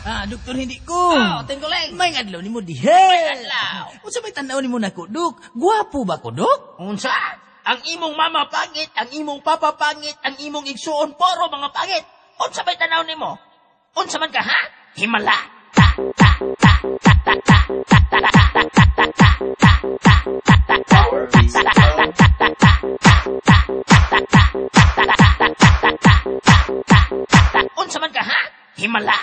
Doktor hindi ko. Tingguleng. May adlaw ni mo dihe. May adlaw. Unsa may tanaw ni mo nako, Dok? Gwapo ba ko, Dok? Unsa? Ang imong mama pangit, ang imong papa pangit, ang imong igsuon poro mga pangit. Unsa may tanaw nimo? Unsa man ka, ha? Himala. Unsa man ka, ha? Himala.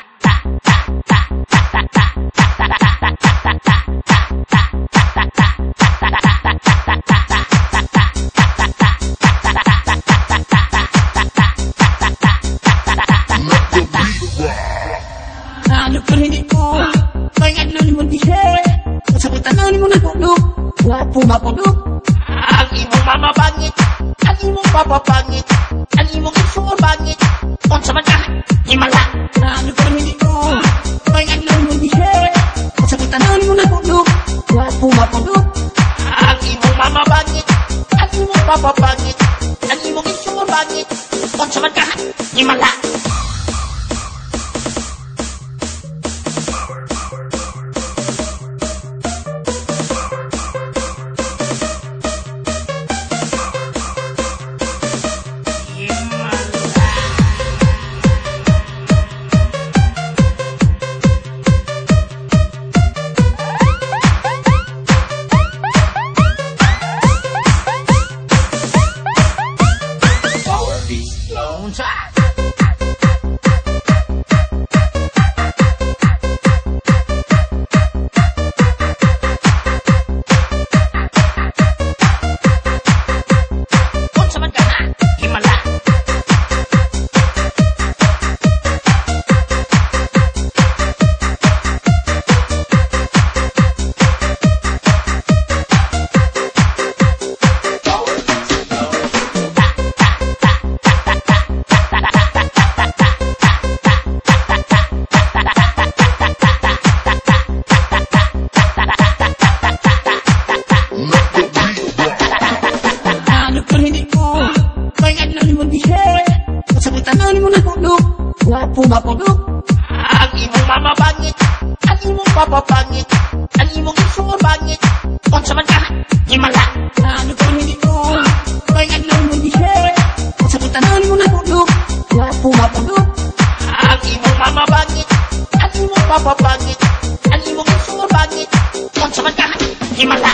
Doktor hindi ko. May adlaw ni mo dihe. Unsa may tanaw ni mo nako, Dok? Gwapo ba ko, Dok? Ang imong mama pangit, ang imong papa pangit, ang imong igsuon pangit. Unsa man ka? Himala. Doktor hindi ko. May adlaw ni mo dihe. Unsa may tanaw ni mo nako, Dok? Gwapo ba ko, Dok? Ang imong mama pangit, ang imong papa pangit, ang imong igsuon pangit. Unsa man ka? Himala. Gwapo ba ko, Dok? Ang imong mama pangit, ang imong papa pangit, ang imong igsuon pangit. Unsa man ka? Himala. Doktor hindi ko. May adlaw mo dihe. Unsa may tanaw ni mo nako, Dok? Gwapo ba ko, Dok? Ang imong mama pangit, ang imong papa pangit, ang imong igsuon pangit. Unsa man ka? Himala.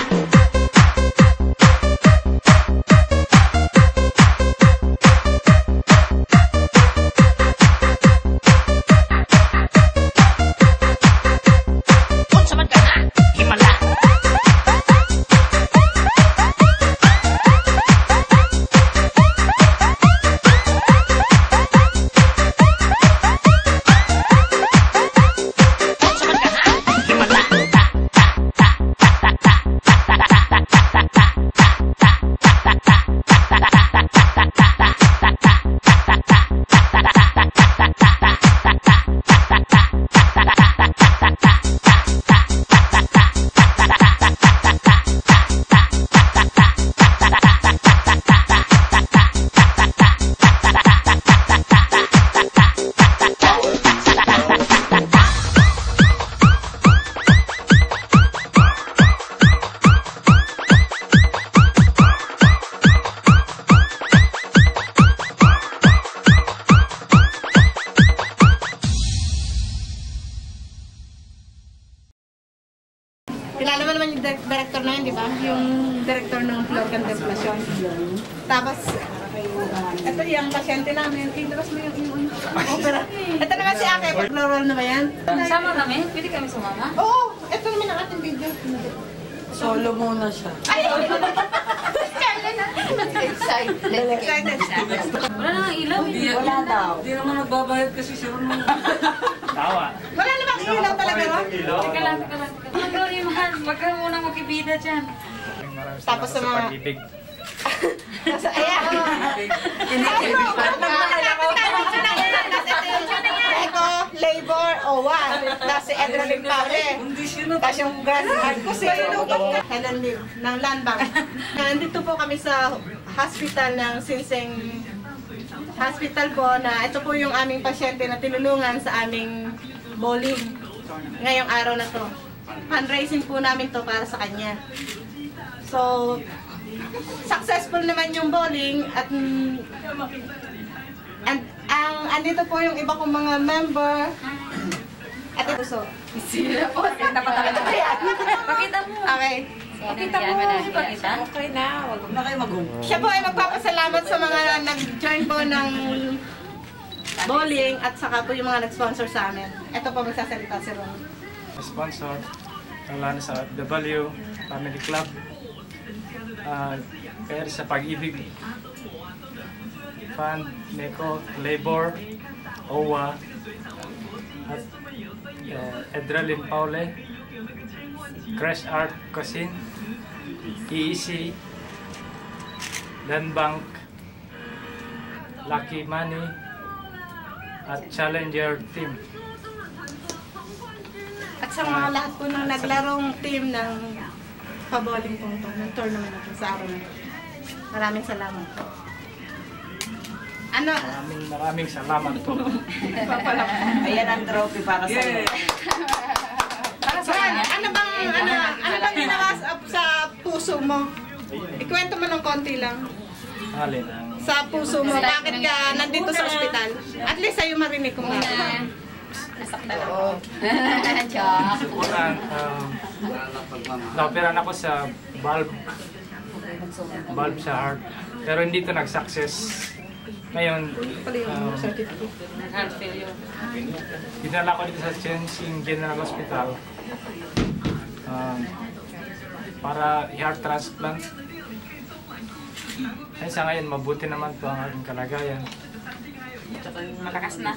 Kilala mo naman yung director na yun, di ba? Yung director ng Flor Contemplacion. Tapos, ito yung pasyente namin. Labas mo yung opera. Ito naman si Ake. Pag-roll na ba yan? Sama kami? Pwede kami sumama? Oo! Ito naman ang ating video. Solo muna siya. Ay! Excited siya. Wala na nga ilaw. Wala daw. Hindi naman nagbabayad kasi siya ron. Tawa. Wala na bang ilaw talaga, no? Teka lang. Magkaroon yung mahal. Magkaroon mo nang makibida dyan. Tapos sa mga... Nasa, ayan. Eko, labor, OWA. Nasa Edrelin Pare. Tapos yung Grand ko si Helen Liv ng Land Bank. Nandito po kami sa hospital ng Sinseng Hospital po na ito po yung aming pasyente na tinulungan sa aming bowling. Ngayong araw na to. Fundraising po namin to para sa kanya. So, successful naman yung bowling at andito po yung iba kong mga member. At ito so. Sila po. Pakita mo. Okay. Pakita mo. Pakita. Okay na. Wag na kayo Siya po ay magpapasalamat sa mga nag-join po ng bowling at saka po yung mga nag-sponsor sa amin. Ito po magsasalita si Ron. Sponsor, wala na sa W, Family Club, kaya sa Pag-ibig, Fund, NECO, Labor, OWA, at Edralin Paule, Crash Art Cuisine, EEC, Land Bank, Lucky Money, at Challenger Team. At sa mga lahat po ng naglarong team ng paboling po ito, ng tournament ito sa araw na ito. Maraming salamat po. Ano? Maraming salamat po. Ayan ang trophy para sa iyo. Ano bang ginawa sa puso mo? Ikwento mo ng konti lang. Alin ang Sa puso mo, bakit ka nandito sa ospital? At least sa'yo marinig ko nga. unang na-operan ako sa valve sa heart. Pero hindi ito nag-success. Ngayon, dinala ko dito sa Chensing General Hospital para heart transplant. Ay, sa ngayon, mabuti naman po ang aking kalagayan. Malakas na.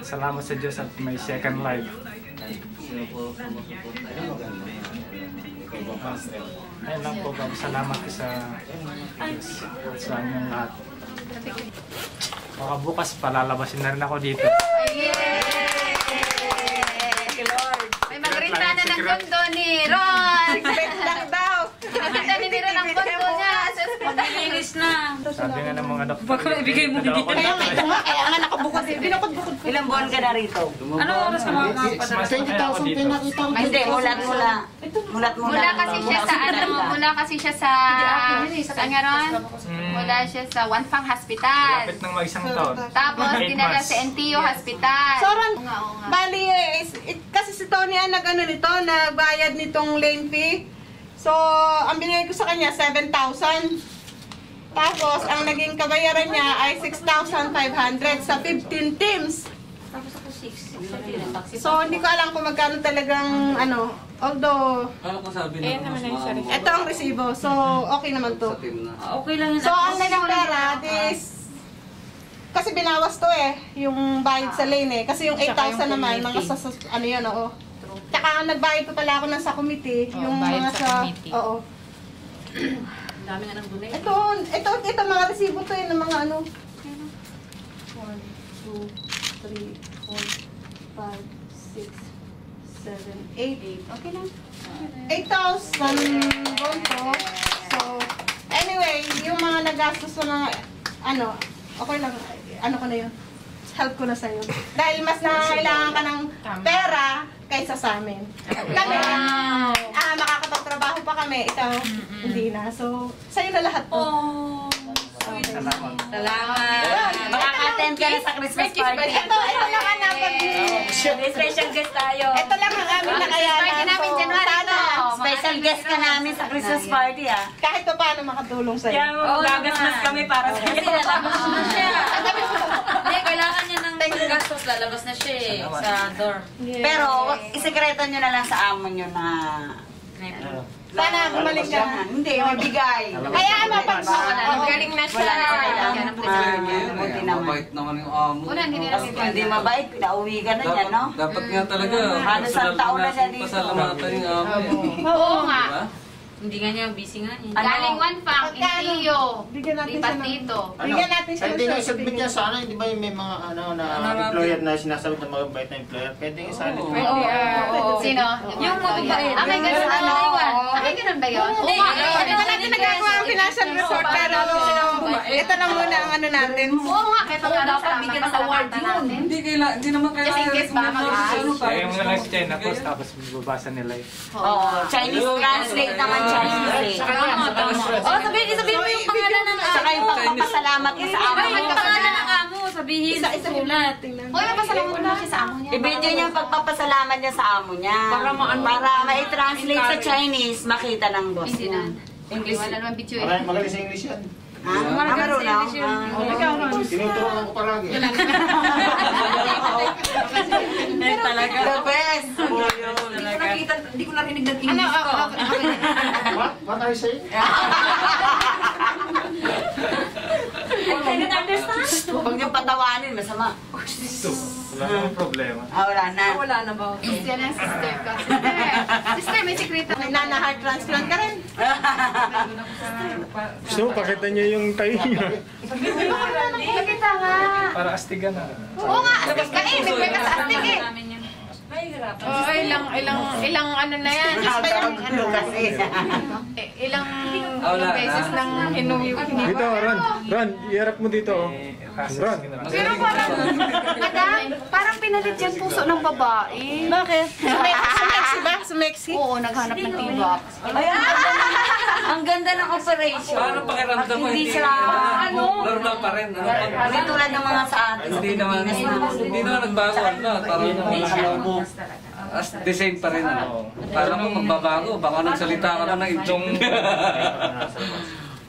Salamat sa Diyos at may second life. Ayun lang po, salamat sa Diyos at sa inyong lahat. Baka bukas palalabasin na rin ako dito. May magrinta na ng kondo ni Ron. Expect lang daw. Magrinta ni Ron ang kondo niya. Maglilinis na. Sabi nga ng mga doktor. Baka ibigay mo dito. Kaya nga nakabukod. Binukod-bukod ko. Ilang buwan ka na rito? Ano oras ka mga kapadala? 20,000 pinakita ko. Hindi, mulat Mula kasi siya sa mula kasi siya sa nga Ron? Mula siya sa Wanfang Hospital. Lapit ng mga isang taon. Tapos 8 dinala months. sa NTO Hospital. So, Ron, bali, kasi si Tony ang nagbayad nitong lane fee. So, ang binigay ko sa kanya, 7,000. Tapos, ang naging kabayaran niya ay 6,500 sa 15 teams. So, hindi ko alam kung magkano talagang, although, Ano ko sabi na ito ang resibo. So, okay naman to. Okay lang yun. So, ang naging pera, kasi binawas to yung bayad sa lane Kasi yung 8,000 naman, mga yun, oo. Tsaka nagbayad pa pala ako ng sa committee. Yung mga sa, oo. Dami nga ng donate. Ito, mga resibo to ng mga 1, 2, 3, 4, 5, 6, 7, 8. Okay lang. 8,000 gold to. So, anyway, yung mga nagastos sa mga, okay lang, ko na yun. Help ko na sa'yo. Dahil mas nangangailangan ka ng pera kaysa sa amin. Kami, makakapagtrabaho pa kami, ikaw, hindi na. So, sa'yo na lahat to. Salamat. Salamat. Makaka-attend ka na sa Christmas party. Ito lang ang Special guest tayo. ito lang ang aming nakayanan. Party namin So, January sana, to. Special guest ka namin sa Christmas party kahit pa paano makatulong sa'yo. Kaya gagasmas kami para sa Kasi lalabas na siya. Hindi, kailangan niya ng gastos. Lalabas na siya sa dorm. Pero, isekreto nyo na lang sa amo nyo na... Sana gumaling ka na. Hindi, may bigay. Kaya pag Galing na siya. Buti naman. Mabait naman yung amo. Una, hindi nila Kasi kung hindi mabait, pinauwi ka na yan, no? Dapat nga talaga. Halos ang taon na siya dito. Pasalamatan yung amo. Oo nga. Diba? Hindi nga niya, busy nga niya. Galing one pang, Pagkano? Intiyo. Bigyan natin Lipat siya ng- dito. Bigyan natin siya Pwede ng nga i-submit certificate. niya sa ano, di ba yung may mga employer na sinasabi ng mga bait na employer, pwede nga isali. Sino? Yung mababait. May ganun ano? May ganun ba yun? Hindi, Hindi pa natin nagagawa ang financial report, pero ito na muna ang ano natin. Oo nga, may pagkano dapat bigyan ng award yun. Hindi naman Just in case ba mag-aas? Kaya mo na lang si China Post, tapos babasa nila yun. Oo, Chinese translate naman Chinese eh. Oh, sabihin mo yung pangalan ng Saka yung pagpapasalamat niya sa amo. Yung pangalan ng amo, sabihin. Isa-isa sulat. Tingnan. Uy, napasalamat mo na siya sa amo niya. I-video niya yung pagpapasalamat niya sa amo niya. Para ma-translate sa Chinese, makita ng boss Hindi niya. na. English. Wala naman video eh. Magaling sa English yan. Marunong? Tinuturuan ko palagi. Talaga. The best. Hindi ko narinig ng English ko. What are you saying? I cannot understand. Huwag niyong patawanin, masama. Wala namang problema. Wala na. Wala na ba? Yan ang sister ko. Sister, may sekreto. May nana heart transplant ka rin. Gusto mo, pakita niyo yung tayo niya. Nakita nga. Para astigan na. Oo nga, astig ka eh. May ka sa astig eh. Oo, ilang ano na yan. Ilang beses nang hinuwi. Dito, Ron, iharap mo dito. Oh. Ron. Pero parang, madam, parang pinalit yan puso ng babae. Bakit? Sumexy ba? Sumexy? Oo, naghanap ng tibak. Ang ganda ng operation. Paano pakiramdam mo? Hindi siya, Normal pa rin. hindi tulad ng mga sa atin. Hindi naman nagbago. Parang as the same pa rin. Parang mo magbabago. Baka nagsalita ka na ng itong...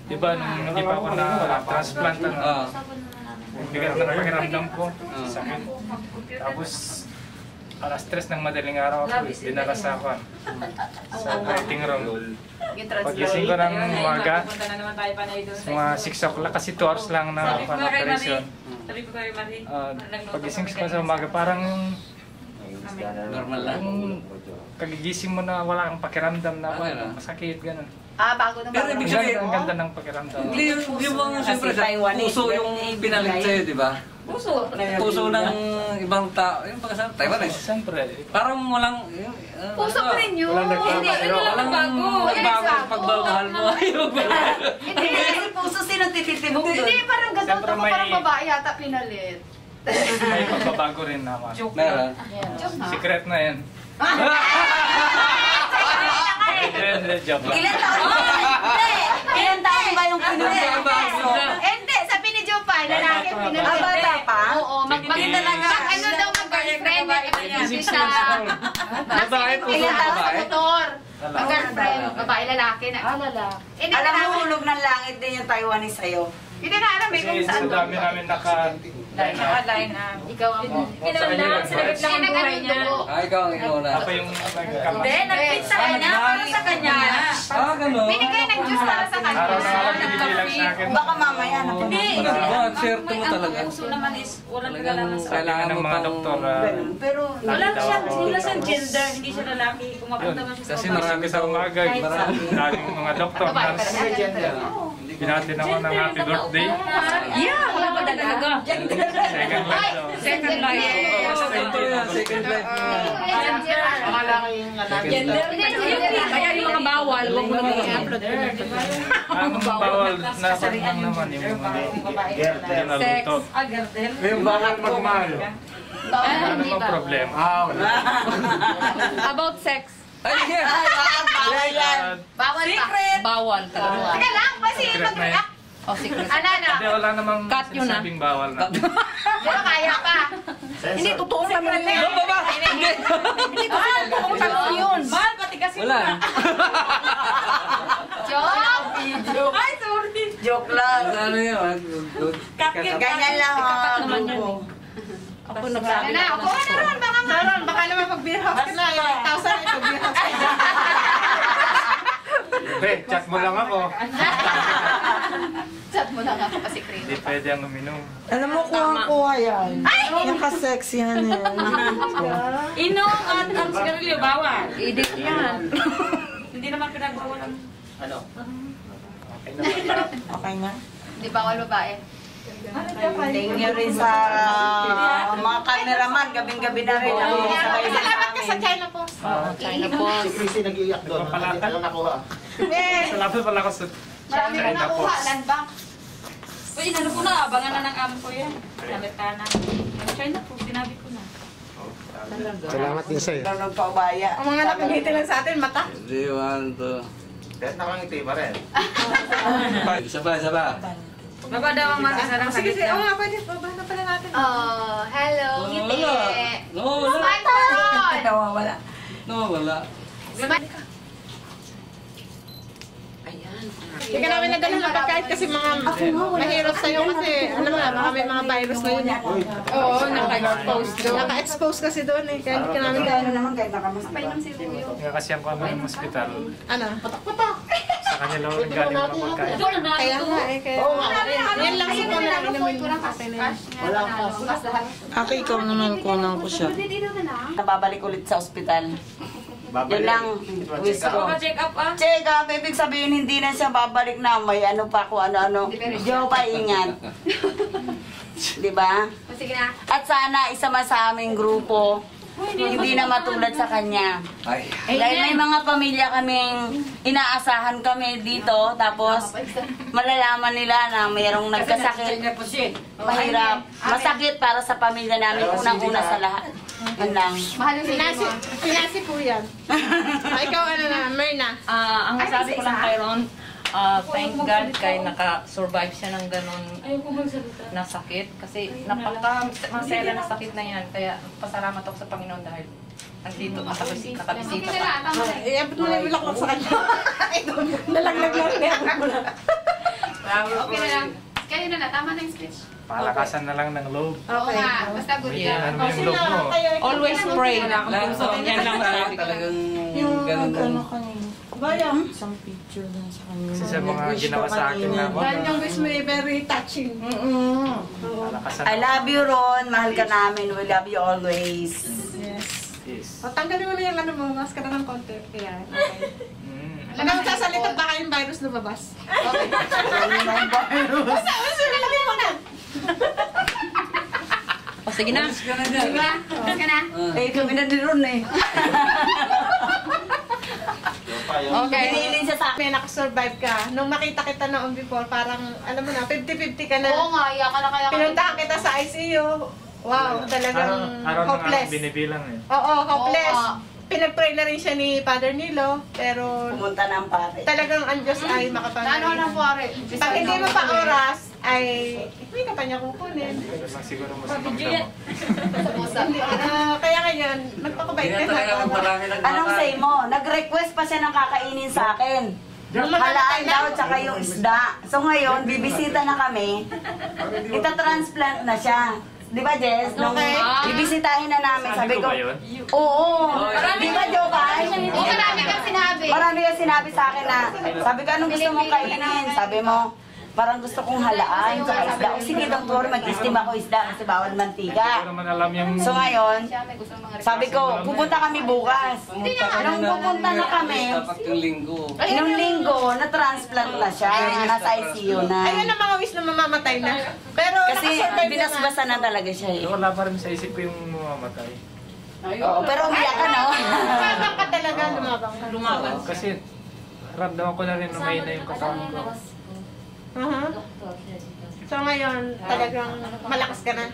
Diba, nung hindi pa ako na-transplant, bigat na pakiramdam ko, sakit. Tapos, alas 3 ng madaling araw ako, dinala sa waiting room. Pagising ko ng umaga, mga 6 o'clock, kasi 2 hours lang na operation. Pagising ko sa umaga, parang Normal lang. kagigising mo na wala kang pakiramdam na masakit, gano'n. Bago nung Pero ibig sabihin, Ang ganda ng pakiramdam. Hindi yung mga siyempre puso yung pinalit sa'yo, di ba? Puso ng ibang tao. Yung pagkasabi, Taiwanese. Siyempre. Parang walang... puso pa rin yun. Hindi, ano lang bago. Magbago sa pagbabahal mo. Hindi, kasi puso sino tititibok doon. Hindi, parang ganda Siyempre ko, may- parang babae yata pinalit. May pagbabago rin naman. Meron. Secret na yan. Joke lang. Ilan taon ba? Hindi. Ilan taon ba yung pinulit? Hindi, sabi ni Jopay, lalaki pinalit. Bata pa? Oo, magpakita lang nga. Ano daw mag-girlfriend? Hindi siya. Babae po Ilan sa taon sa babae. motor? Mag-girlfriend, babae, lalaki na. Lalaki. Hindi Alam na mo, hulog ng langit din yung Taiwanese sa'yo. Hindi na alam eh kung Kasi saan. sa dami namin Line up. Ikaw ang Sinagip lang ang buhay niya. Ikaw ang inuuna. Ako yung nagkama. Hindi, nag-fit sa kanya. Para sa kanya. Gano'n? binigay ng Diyos para sa kanya. Araw na araw binibilang sa akin. Baka mamaya na Hindi. Swerte mo talaga. Puso naman is walang Talagang kailangan sa kailangan ng mo mga pang... doktor. Pero wala siyang gender, hindi siya lalaki. Pumapunta man siya sa Kasi babae. Marami sa umaga, maraming mga doktor, nurse. Binati ako ng happy birthday. Yeah, wala pa talaga. Second life daw. Second life. Second life. Kaya yung mga bawal, huwag mo naman i-upload. Ang bawal na lang naman yung mga naluto. Yung bawal magmahal. Wala namang problema. Wala. About sex. Ay, yeah! Bawal pa. Bawal talaga. Teka lang, kasi Secret na yan. Oh, secret. Ano? Hindi, wala namang Cut yun, ah. sinasabing bawal na. Pero kaya pa. Hindi, totoo naman yun. Ano ba? Hindi. Hindi, totoo talaga yun. Mahal, pati kasi Wala. Joke! Ay, sorry. joke lang. Ano yun? Ganyan lang ang Ako Ano na? Ako na naman, baka nga. Saron, baka naman pag beer house ka na, yung 8,000 ito beer house ka na. Pre, chat mo lang ako. Chat mo lang ako kasi credo. Hindi pwede ang uminom. Alam mo, kuha yan. Yung ka-sexy yan yan. Inom at ang sigarilyo, bawal. Edit yan. Hindi naman pinagbawal ang... Ano? Okay naman lahat. Okay na. Di bawal babae. Thank you rin sa mga cameraman. Gabing-gabi na rin ang sabay sa Salamat ka sa amin. China Post. China Post. Si Chrissy nag-iiyak doon. Hindi tayo nakuha. Salamat pala ako sa Marami ka nakuha. Land Bank. Uy, inano ko na, abangan na ng amo ko yan. Sabi ka na. China po, sinabi ko na. Salamat din sa'yo. Nagpaubaya. Ang mga nakangiti lang sa atin, mata. 3, 1, 2. Kahit nakangiti pa rin. Isa pa. Baba daw ang mag-isa lang sa Sige, gitna. oo nga, pwede. Baba na pala natin. Oh, hello. Ngiti. Nawawala. Smile po ron. Nawawala. Nawawala. Smile. Hindi ka namin nagano ng pagkain kasi mga mahirap sa'yo kasi alam mo na, baka may mga virus ngayon. Oo, naka-expose doon. Naka-expose kasi doon eh, kaya hindi ka namin gano'n naman kahit Painom si Ruyo. Nga kasi ang kami ng hospital. Ano? Patak-patak! Sa kanila rin galing mga pagkain. Kaya nga eh, kaya yan lang siguro na inumin mo. Wala ka. Ako ikaw naman kunan ko siya. Nababalik ulit sa ospital. Yun lang, wish ko. Check up ah. Check up, ibig sabihin hindi na siya babalik na. May ano pa kung ano-ano. Diyo pa ingat. Diba? Sige na. At sana isama sa aming grupo. Hindi na matulad sa kanya. Ay. Dahil may mga pamilya kaming inaasahan kami dito. Tapos malalaman nila na mayroong nagkasakit. Mahirap. Masakit para sa pamilya namin. Unang-una sa lahat. Yun lang. Mahal yung sino mo. Pinasi po yan. Ikaw ano na, Myrna. Ang sabi ko lang kay Ron, thank God kay naka-survive siya ng ganun na sakit. Kasi napaka-masela na sakit na yan. Kaya pasalamat ako sa Panginoon dahil andito nakabisita Okay na pa. lang, tama na. Iabot mo na yung bilak sa kanya. Nalaglag lang niya. Okay na lang. Kayo na, tama na yung speech. Palakasan na lang ng loob. Oo nga, basta good ka. Ano yung loob mo? Always pray. Yan lang talagang ganun. Ano kanina? Bayang? Isang picture lang sa kanina. Kasi sa mga ginawa sa akin na ako. Dahil yung wish mo ay very touching. Palakasan I love you, Ron. Mahal ka namin. We love you always. Yes. O, tanggalin mo na yung ano mo, maskara ng konti. Kaya, okay. Alam mo, sasalita baka yung virus lumabas. Okay. Basta, nilagay mo na. O sige na. Alis ka na dyan. Sige na, basta ka na. Eh, kami na din Ron eh. Okay. Pinili siya sa akin. May nakasurvive ka. Nung makita kita noon before, parang, alam mo na, 50-50 ka na. Oo nga, iyak ka na kaya. Pinuntahan kita sa ICU. Wow, talagang Araw na nga hopeless. binibilang eh. Oo, hopeless. Oo. Pinag-pray na rin siya ni Father Nilo, pero Pumunta ng pare. talagang ang Diyos ay Ano makapangyarihan. nang pare? Pag hindi mo pa oras, ay hindi ka pa niya kukunin. Pero lang siguro mas magdamo. Kaya ngayon, magpakabait Hindi na ka talaga na. marami Anong say mo? Nag-request pa siya ng kakainin sa akin. Nung mamatay Halaan na? daw, tsaka yung isda. So ngayon, bibisita na kami. Ita-transplant na siya. Di ba, Jess? Nung Okay. bibisitahin na namin, sabi Sabi ko, ko ba yun? oo. Di ba, Jokay? Oo, marami kang sinabi. Marami kang sinabi sa akin na, sabi ko, anong gusto mong kainin? Sabi mo, parang gusto kong halaan sa isda. O sige, doktor, mag-istim ako isda kasi bawal Hindi ko mantika. naman alam yung... So ngayon, Siya may gusto mga sabi ko, pupunta kami bukas. Nung pupunta na kami, Dapat yung linggo. nung linggo, na-transplant na siya. Nasa ICU na. Ayun ang mga wish na mamamatay na. Pero Kasi nakasurvive binasbasa na talaga siya eh. Wala pa rin sa isip ko yung mamamatay. Oo, pero umiyak ka, no? Lumabang ka talaga, lumabang ka. Lumaban. Kasi ramdaman ko na rin lumay na yung katawan ko. So ngayon, talagang malakas ka na.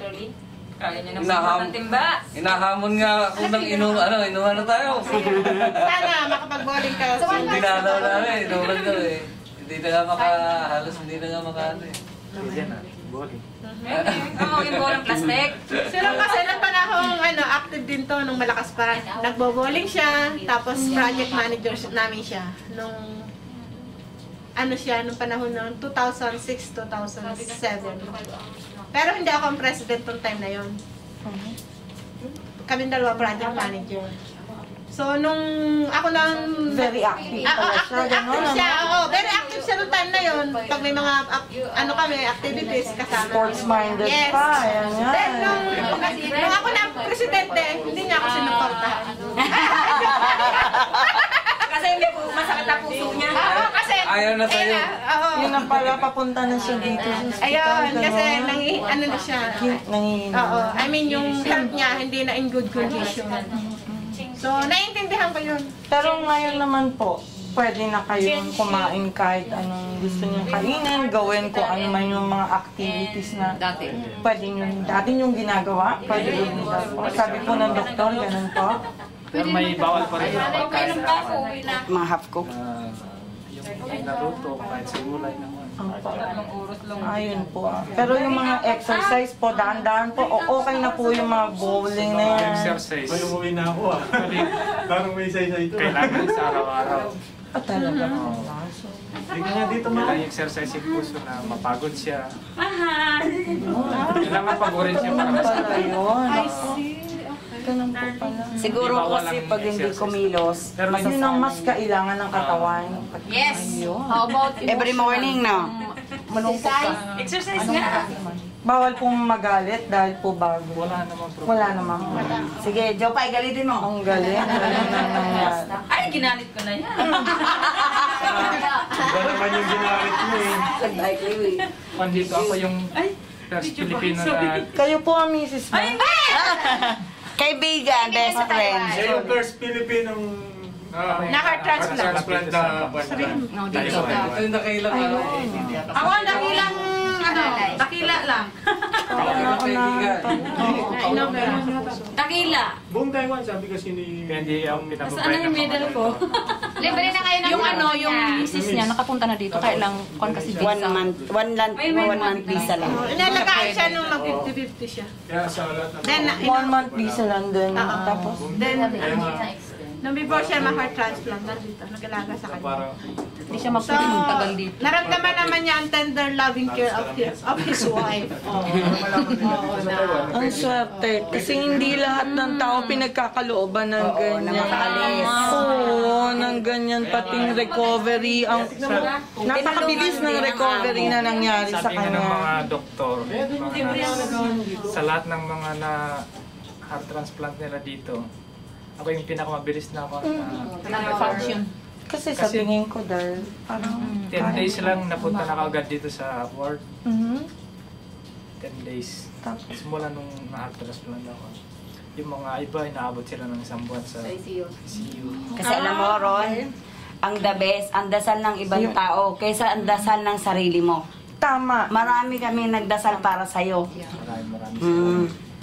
Kaya niya na ng timba. Hinahamon nga ako ng inuman na tayo. Sana makapag-bowling ka. Hindi na daw namin, inuman daw eh. Hindi na nga halos hindi na nga makaano eh. Sige na, bowling. Oo, yung bolang plastic. Sila kasi nung panahong active din to, nung malakas pa. Nagbo-bowling siya, tapos project manager namin siya. Nung nung panahon ng 2006-2007. Pero hindi ako ang president nung time na yon. Kami dalawa project manager. So, nung ako lang... Very active pala siya, active gano'n. siya, oo. Very active siya nung time na yon. Pag may mga, kami, activities kasama. Sports-minded Yes. pa. Ayan nga. Then, nung ako na presidente, hindi niya ako sinuportahan. Kasi hindi po masakit ang puso niya. Oo, kasi Ayaw na sa'yo. Oo. Yun na pala, papunta na siya dito sa hospital. Ayun, kasi gano'n. ano na siya. Nangihingi. Oo, I mean yung health niya hindi na in good condition. So, naiintindihan ko yun. Pero ngayon naman po, pwede na kayong kumain kahit anong gusto niyong kainin, gawin kung ano man yung mga activities na pwede niyong ginagawa, pwede yun po. Sabi po ng doktor, ganun po. Pero may bawal pa rin na pagkain na Mga half cook. yung naluto, kahit sa gulay naman. Ayun po. Pero yung mga exercise po, dahan-dahan po, okay na po yung mga bowling na yan. Exercise. May umuwi na ako ah. Parang may isa-isa ito. Kailangan sa araw-araw. Talaga po. Hindi nga dito Kailangan exercise yung puso na mapagod siya. Kailangan pagurin siya para masakit. I see. Ganun po pala. Siguro kasi pag hindi kumilos, Yun ang mas kailangan ng katawan. Yes. How about every morning, no? Malungkot ka. Exercise nga. Bawal pong magalit dahil po bago. Wala namang problema. Wala namang. Sige, Jopay, galitin mo. Ang galing. Galing na nangyari. Ay, ginalit ko na yan. Iba naman yung ginamit mo eh. Pandito ako yung first Filipino na Kayo po ang misis mo. Kaibigan, best friend. Siya yung first Pilipinong Na heart transplant. transplant na bandan. Ito yung nakailang Ako ang dakilang, dakila lang. Dakila. Buong Taiwan, sabi kasi ni... hindi ang pinapabay Ano yung medal ko? Libre na kayo ng Yung ano, yung misis niya, nakapunta na dito. Kailang kon kasi visa. 1 month, 1 month visa lang. Inalagaan siya nung mag 50-50 siya. Kaya sa lahat ng... Then, 1 month visa lang din. Tapos, then, nung before siya ma-heart transplant, nandito, nag-alaga sa kanya. Hindi siya magtagal dito. Naramdaman naman niya ang tender loving care of his wife. ang swerte. Kasi hindi lahat ng tao pinagkakalooban ng ganyan. Oo, ng ganyan. Pating recovery. Napakabilis ng recovery na nangyari sa sabi nga ng mga kanya. doktor, sa lahat ng mga na heart transplant nila dito, ako yung pinakamabilis na ako na Function. Kasi sa tingin ko dahil parang... 10 days lang napunta na kaagad dito sa ward. 10 days. Tapos, Simula nung na-heart transplant ako. Yung mga iba, inaabot sila ng 1 buwan sa ICU. Kasi alam mo, Ron, ang the best, ang dasal ng ibang tao kaysa ang dasal ng sarili mo. tama. Marami kami nagdasal para sa'yo.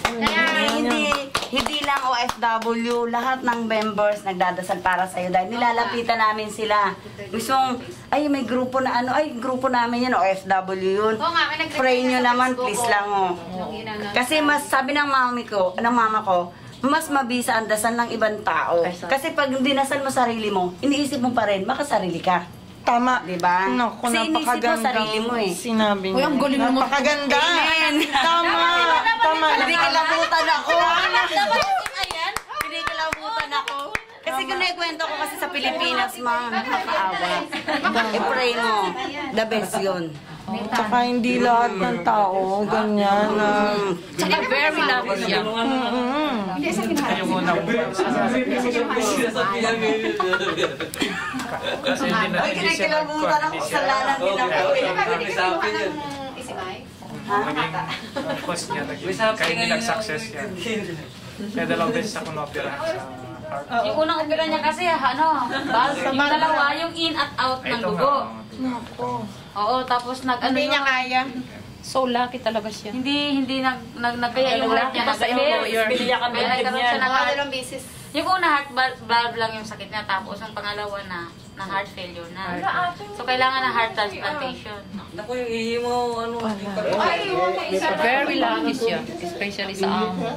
Maraming Hindi lang OFW, lahat ng members nagdadasal para sa'yo dahil nilalapitan namin sila. Gustong, ay may grupo na ano, ay grupo namin yan, OFW yun. Pray nyo naman, please lang oh. Kasi mas, sabi ng mama ko, mas mabisa ang dasal ng ibang tao. Kasi pag dinasal mo sarili mo, iniisip mo pa rin, makasarili ka. Tama. Diba? Naku, kasi iniisip mo sarili mo eh. Sinabi niya. Uy, ang galing mo. Napakaganda. Amen. Tama. Tama. Pinikilabutan ako. Pinikilabutan ako. Kasi kung naikwento ko kasi sa Pilipinas, makakaawa. I-pray mo. The best yun. Tsaka hindi lahat ng tao ganyan na... Tsaka very loving siya. Yung unang kasi hindi na Ay, kinikilabutan ako sa lalang din ako. naging cost niya, kaya hindi nag-success yan. Kaya dalawang beses ako na-operahan sa heart. Yung unang opera niya kasi, yung dalawa, yung in at out ng dugo. Oo, tapos Hindi niya kaya. So lucky talaga siya. Hindi kaya yung heart niya Basta employer. Kaya nagkaroon siya ng heart. Yung una heart valve lang yung sakit niya, tapos yung pangalawa na heart failure na. So kailangan ng heart transplantation. Naku, yung ihi mo, ano, Very lucky siya. Especially sa amo.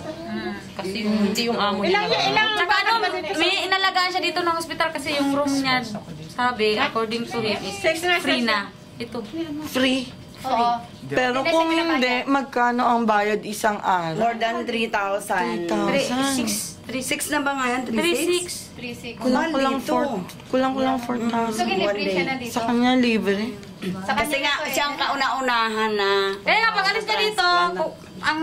Kasi hindi yung amo niya. Tsaka may inalagaan siya dito ng hospital kasi yung room niya, sabi, according to him, is free na. Ito. Free. Pero kung hindi, magkano ang bayad isang araw? More than 3,000. 3,000. 6 na ba ngayon? 3,600? 3,600. Kulang-kulang 4,000. So, giniprint siya na dito. Sa kanya, libre. Kasi nga, siya ang kauna-unahan na... Kaya nga, pag alis ka dito, ang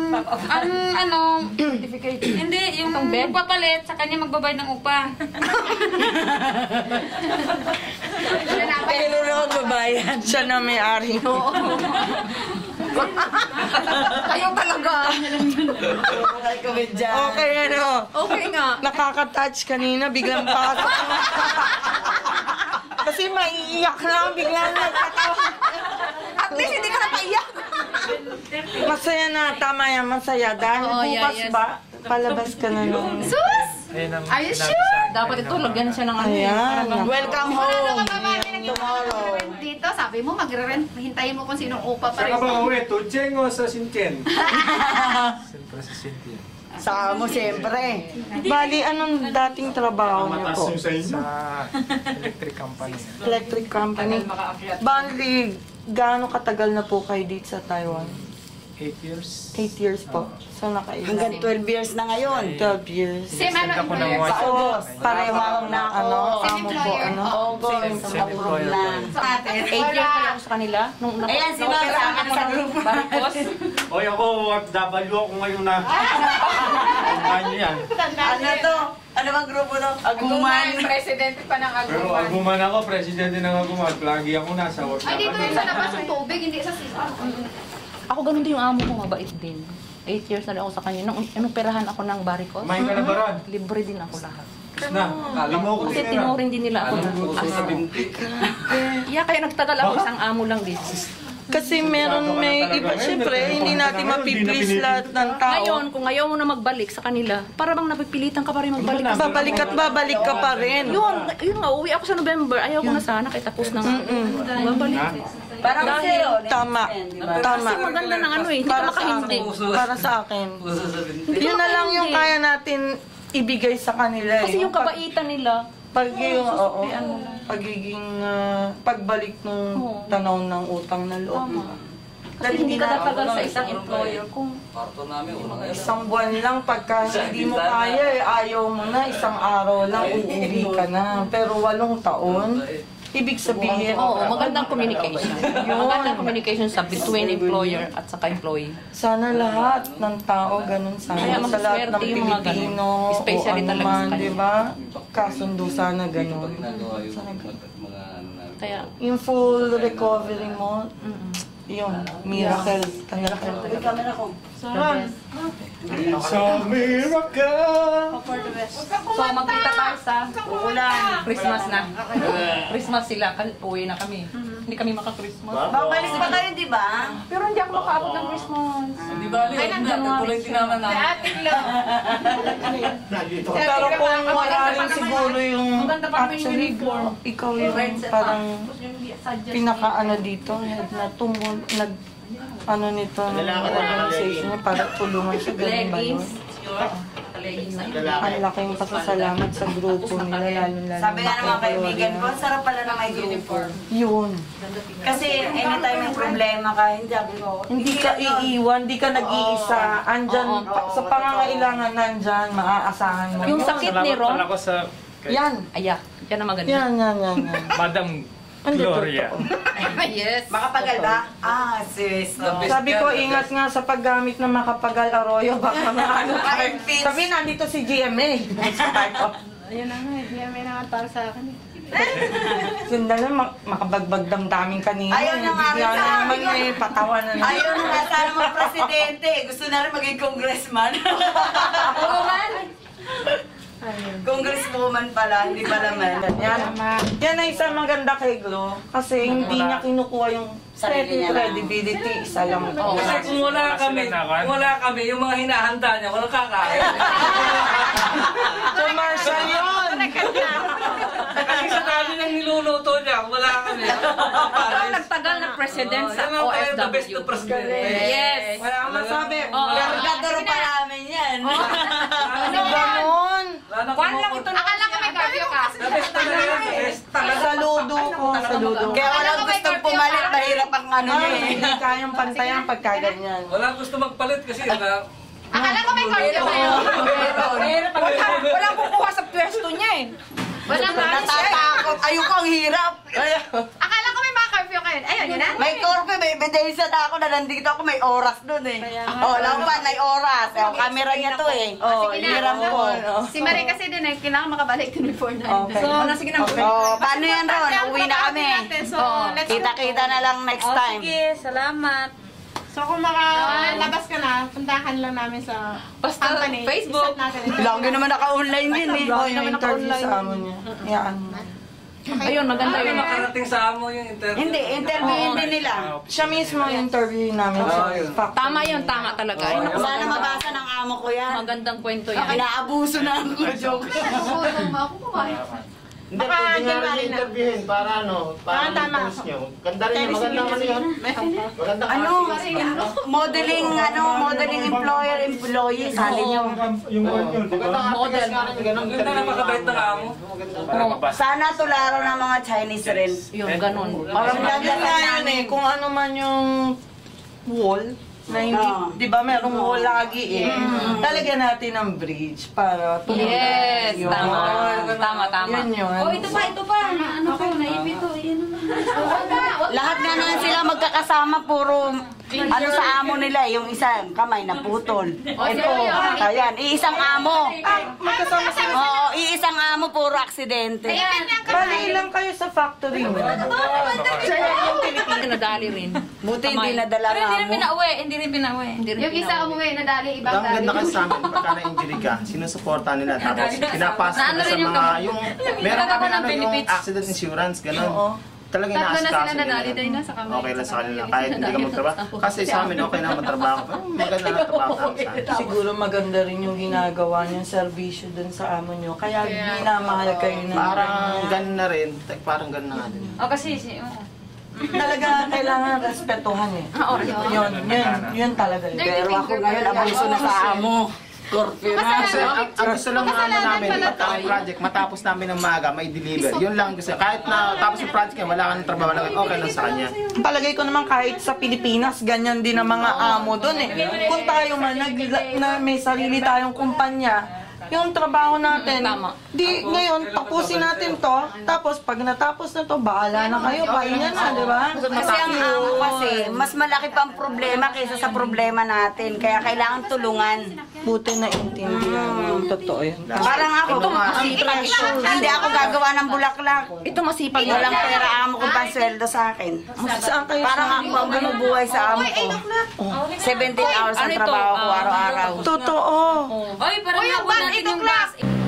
hindi, yung magpapalit, sa kanya magbabayad ng upa. Pero raw babayan. Siya na may-ari. Oo. Ayaw talaga. Okay, ano? Okay nga. Nakaka-touch kanina, biglang pasok. Kasi maiiyak na, biglang nagkatawa. At least hindi ka na maiyak. Masaya na, tama yan, masaya. Dahil bukas ba, palabas ka na nung... Sus! Are you sure? Dapat ito, lagyan siya ng ano. Ayan. Welcome home. Tomorrow. Dito, sabi mo, magre-rent, hintayin mo kung sinong upa pa rin. Saka ba uwi? Tucheng o sa Sinchen? Siyempre sa Cynthia. Sa mo, siyempre. Bali, anong dating trabaho niyo po? Sa electric company. Electric company. Bali, gaano katagal na po kayo dito sa Taiwan? 8 years. 8 years po. So, Hanggang 12 years na ngayon. 12 years. Same ano, Ako ng employer sa So, August. pareho na ano, amo po, ano? August, sa group na. Sa atin. 8 years pala ako sa kanila. Nung Ayan, si Ma'am sa akin sa group. Barcos. Oy, ako, W ako ngayon na. Ano yan? Ano to? Ano bang grupo to? Aguman. Presidente pa ng Pero Aguman. Aguman ako, presidente ng Aguman. Lagi ako nasa work. Ay, dito yung sa labas ng tubig, hindi sa sisa. Ako ganun din yung amo ko, mabait din. 8 years na rin ako sa kanya. Nung inoperahan ako ng Barcos, Kumain ka na ba ron? libre din ako lahat. Na, kala mo ko Kasi tinuring din nila ako ng Sa binti. Yeah, kaya nagtagal ako, isang amo lang din. Kasi may iba, syempre, hindi natin mapiplease lahat ng tao. Ngayon, kung ayaw mo na magbalik sa kanila, para bang napipilitan ka pa rin magbalik. Babalik at babalik ka pa rin. Yun nga, uwi ako sa November. Ayaw ko na sana, kaya tapos na nga. Babalik. Parang zero. Tama. Tama. Kasi maganda ng ano eh, hindi ka Para sa makahindi. akin. Para sa akin. Pusa sa binti. Yun na lang yung kaya natin ibigay sa kanila. Kasi yung kabaitan nila, Pag yung, pagiging pagbalik ng tanaw ng utang na loob. kasi hindi ka tatagal sa isang employer kung Parto namin, una ngayon. Isang buwan lang, pagka hindi mo kaya, ayaw mo na, isang araw lang, uuwi ka na. Pero 8 taon, ibig sabihin, magandang communication. Magandang communication sa between employer at saka employee. sana lahat ng tao ganun sana. Kaya Sa lahat ng maswerte yung mga ganun. Pilipino, Especially o ano talaga sa man, kanila. di ba? Kasundo sana Dito ganun. pa ginagawa yung mga ano namin. Kaya, Yung full recovery mo, yun, miracle. Talaga. It's a miracle. so magkita tayo sa Christmas na. Christmas sila, uwi na kami. Hindi kami maka-Christmas. Babalik pa kayo, di ba? Pero hindi ako makaabot ng Christmas. Hindi ba, Leo? Tuloy tinaman namin. Pero kung wala rin siguro yung actually, ikaw yung parang pinaka-ano dito, head na tumul, ano nito, ng organization niya para tulungan siya, ganun ba yun? Ang laking pasasalamat sa grupo nila, lalo-lalo. Sabi nga ng mga kaibigan ko, sarap pala na may grupo. Yun. Kasi anytime may problema ka, Hindi ka iiwan, hindi ka nag-iisa. Andyan, sa pangangailangan nandyan, maaasahan mo. Yung sakit ni Ron, Salamat ako sa Yan. ayak, yan ang maganda. Yan. Madam Gloria. Yes. Makapagal ba? Sis. Sabi ko, ingat nga sa paggamit ng Makapagal Arroyo, baka maano ka. Sabi, nandito si GMA. Ayun na nga, may naman para sa akin. Sundan na, makabagbag damdamin kanina. Ayaw na nga rin Bigla sa naman amin yun. patawa na naman. Ayaw na nga sana mga presidente. Gusto na rin maging congressman. Oo man. Congresswoman pala, hindi pala man. Yan ay isa maganda kay Glo. Kasi hindi niya kinukuha yung Sarili niya lang. credibility. Isa lang. Kasi kung wala kami, yung mga hinahanda niya, walang kakain. Commercial yun! Kasi sa dami ng niluluto niya, wala kami. Ikaw nagtagal na president sa The best na OFW. president. Yes. Wala kang masabi. Kargadaro pa namin yan. Ano ganon? Kwan lang ito na. Akala ko may cardio ka. The best talaga yan, the best. Saludo ko. Saludo. Kaya walang gustong pumalit, mahirap ang ano niya eh. Hindi kayang pantayan pagka ganyan. Wala gusto magpalit kasi Akala ko may curfew kayo. Wala kukuha sa pwesto niya eh. Natatakot. Ayoko, ang hirap. Akala ko may mga curfew kayo. Ayun, yun na. May korpe, may ebidensya na ako na nandito ako, may oras dun eh. Laban, may oras. Camera niya to eh. Hiram ko. Si Marie kasi din eh, kailangan makabalik din before 9. Okay. So, sige na. Paano yan, Ron? Uwi na kami. Kita-kita na lang next time. Sige, salamat. So kung makalabas ka na, puntahan lang namin sa company. Facebook. Lagi naman naka-online din eh. Lagi naman naka-online sa amo niya. Yan. Ayun, maganda Ay, yun. makarating sa amo yung interview. Hindi, interviewin din nila. Siya mismo yung interview namin. Tama yun, tama talaga. Ay, naku, Sana mabasa ng amo ko yan. magandang kwento yan. Inaabuso na ako. Joke. Hindi, Baka pwede nga rin January na. interviewin para para tama. post nyo. Ganda rin yun, maganda ano yun. Maganda Modeling employer-employee, sabi niyo. model. Ganda na makabait ng amo. Sana tularo ng mga Chinese rin. Yung ganun. Parang lagyan nga yun eh, kung ano man yung wall, na hindi, di ba merong wall lagi eh. Talagyan natin ng bridge para tulungan. Yes, Yun. tama. Yun yun. Ito pa. Ano ko, naipit to. Lahat nga na sila magkakasama, puro ano sa amo nila, yung isang kamay na putol. Ito, ayan, iisang amo. Magkasama-sama. Oo, iisang amo, puro aksidente. Bali lang kayo sa factory mo. Nadali rin. Buti hindi nadala Pero ng amo. hindi rin pinauwi. Yung isa umuwi, nadali, ibang Ang dali. ganda kasi sa amin, pagka na-injury ka, sinusuporta nila. Tapos pinapasok nila sa mga, yung, meron kami yung accident insurance, gano'n. Talagang Tatlo na inaasikaso sila nadali nila. tayo na sa kamay. Okay lang sa kanila, kahit hindi ka magtrabaho. Kasi sa amin, okay na magtrabaho. Maganda na trabaho sa amin. Siguro maganda rin yung ginagawa niyong servisyo dun sa amo niyo. Kaya minamahal kayo na. Parang ganun na rin, parang ganun na nga din. Kasi, Talaga kailangan respetuhan eh. Yun talaga. Pero ako ngayon, abuso na sa amo. Curfew na. Kasi ang gusto lang naman namin, pagka ang project, matapos namin ng maaga, may deliver. Yun lang gusto. Kahit na tapos yung project, wala ka ng trabaho, okay lang sa kanya. Palagay ko naman kahit sa Pilipinas, ganyan din ang mga amo doon eh. Kung tayo man, may sarili tayong kumpanya, yung trabaho natin, di ngayon, tapusin natin to, tapos pag natapos na to, bahala na kayo, pahinga na, di ba? Kasi ang amo kasi, mas malaki pang problema kaysa sa problema natin. Kaya kailangan tulungan. Buti na intindihan yung totoo yan. Parang ako, hindi ako gagawa ng bulaklak. Ito masipag. Walang pera amo kung pansweldo sa akin. Saan kayo? Parang ako ang bumubuhay sa amo ko. 17 hours ang trabaho ko araw-araw. Totoo. Oy, parang Uy, yung bus, 8 o'clock.